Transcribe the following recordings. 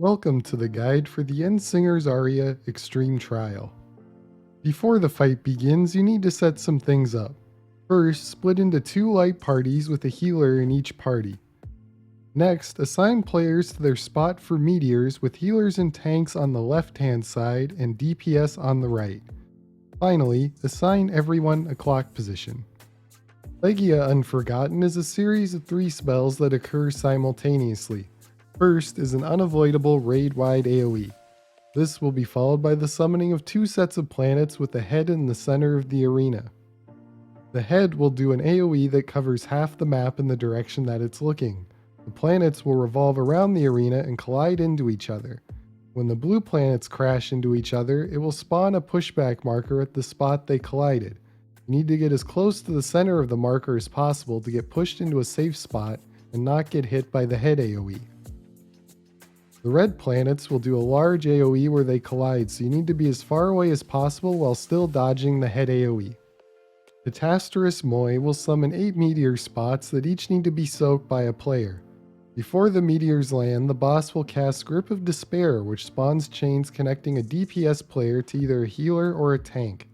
Welcome to the guide for the Endsinger's Aria Extreme Trial. Before the fight begins, you need to set some things up. First, split into 2 light parties with a healer in each party. Next, assign players to their spot for meteors with healers and tanks on the left-hand side and DPS on the right. Finally, assign everyone a clock position. Legia Unforgotten is a series of 3 spells that occur simultaneously. First is an unavoidable raid-wide AoE. This will be followed by the summoning of 2 sets of planets with a head in the center of the arena. The head will do an AoE that covers half the map in the direction that it's looking. The planets will revolve around the arena and collide into each other. When the blue planets crash into each other, it will spawn a pushback marker at the spot they collided. You need to get as close to the center of the marker as possible to get pushed into a safe spot and not get hit by the head AoE. The red planets will do a large AoE where they collide, so you need to be as far away as possible while still dodging the head AoE. Catasterous Moi will summon 8 meteor spots that each need to be soaked by a player. Before the meteors land, the boss will cast Grip of Despair, which spawns chains connecting a DPS player to either a healer or a tank.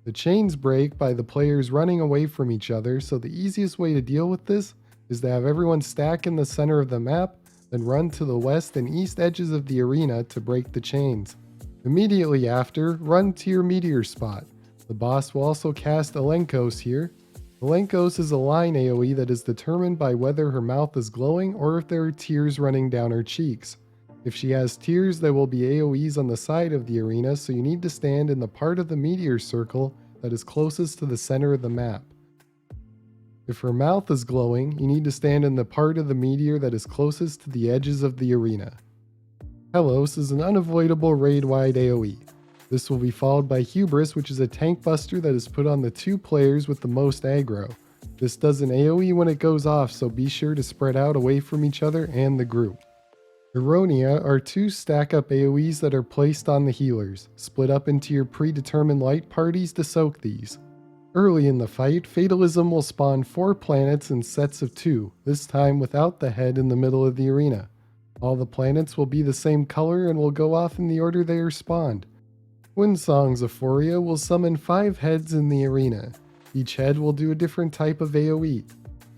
The chains break by the players running away from each other, so the easiest way to deal with this is to have everyone stack in the center of the map, then run to the west and east edges of the arena to break the chains. Immediately after, run to your meteor spot. The boss will also cast Elenkos here. Elenkos is a line AoE that is determined by whether her mouth is glowing or if there are tears running down her cheeks. If she has tears, there will be AoEs on the side of the arena, so you need to stand in the part of the meteor circle that is closest to the center of the map. If her mouth is glowing, you need to stand in the part of the meteor that is closest to the edges of the arena. Helos is an unavoidable raid-wide AoE. This will be followed by Hubris, which is a tank buster that is put on the 2 players with the most aggro. This does an AoE when it goes off, so be sure to spread out away from each other and the group. Ironia are 2 stack-up AoEs that are placed on the healers. Split up into your predetermined light parties to soak these. Early in the fight, Fatalism will spawn 4 planets in sets of 2, this time without the head in the middle of the arena. All the planets will be the same color and will go off in the order they are spawned. Windsong's Euphoria will summon 5 heads in the arena. Each head will do a different type of AoE.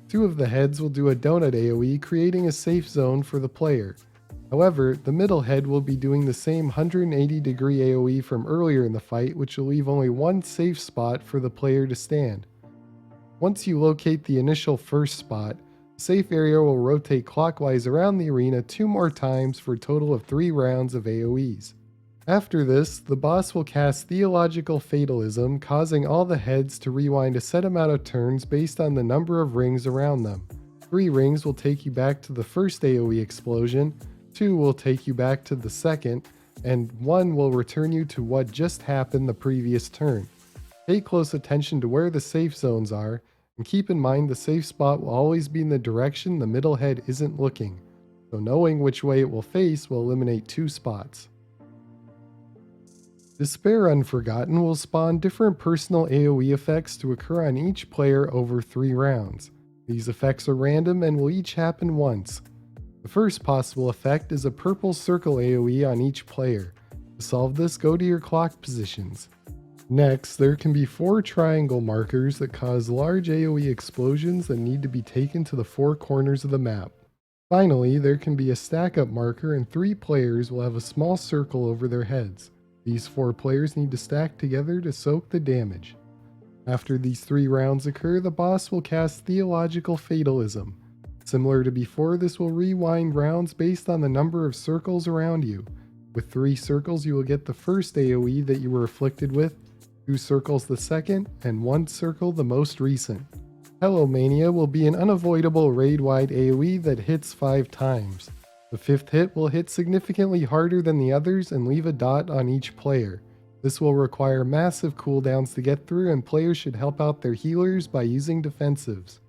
2 of the heads will do a donut AoE, creating a safe zone for the player. However, the middle head will be doing the same 180-degree AoE from earlier in the fight, which will leave only 1 safe spot for the player to stand. Once you locate the initial first spot, the safe area will rotate clockwise around the arena 2 more times for a total of 3 rounds of AoEs. After this, the boss will cast Theological Fatalism, causing all the heads to rewind a set amount of turns based on the number of rings around them. 3 rings will take you back to the first AoE explosion, 2 will take you back to the second, and 1 will return you to what just happened the previous turn. Pay close attention to where the safe zones are, and keep in mind the safe spot will always be in the direction the middle head isn't looking, so knowing which way it will face will eliminate 2 spots. Despair Unforgotten will spawn different personal AoE effects to occur on each player over 3 rounds. These effects are random and will each happen once. The first possible effect is a purple circle AoE on each player. To solve this, go to your clock positions. Next, there can be 4 triangle markers that cause large AoE explosions that need to be taken to the 4 corners of the map. Finally, there can be a stack-up marker and 3 players will have a small circle over their heads. These 4 players need to stack together to soak the damage. After these 3 rounds occur, the boss will cast Theological Fatalism. Similar to before, this will rewind rounds based on the number of circles around you. With 3 circles, you will get the first AoE that you were afflicted with, 2 circles the second, and 1 circle the most recent. Hellomania will be an unavoidable raid-wide AoE that hits 5 times. The 5th hit will hit significantly harder than the others and leave a dot on each player. This will require massive cooldowns to get through, and players should help out their healers by using defensives.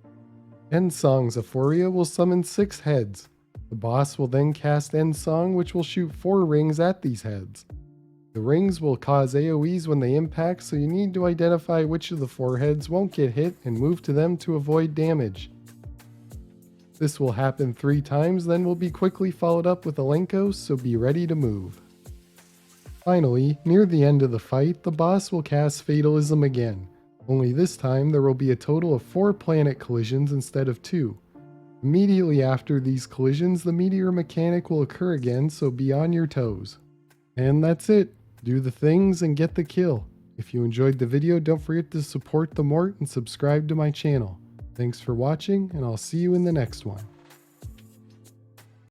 Endsong's Euphoria will summon 6 heads. The boss will then cast Endsong, which will shoot 4 rings at these heads. The rings will cause AoEs when they impact, so you need to identify which of the 4 heads won't get hit and move to them to avoid damage. This will happen 3 times, then will be quickly followed up with Alenkos, so be ready to move. Finally, near the end of the fight, the boss will cast Fatalism again, only this time there will be a total of 4 planet collisions instead of 2. Immediately after these collisions, the meteor mechanic will occur again, so be on your toes. And that's it. Do the things and get the kill. If you enjoyed the video, don't forget to support the Mort and subscribe to my channel. Thanks for watching, and I'll see you in the next one.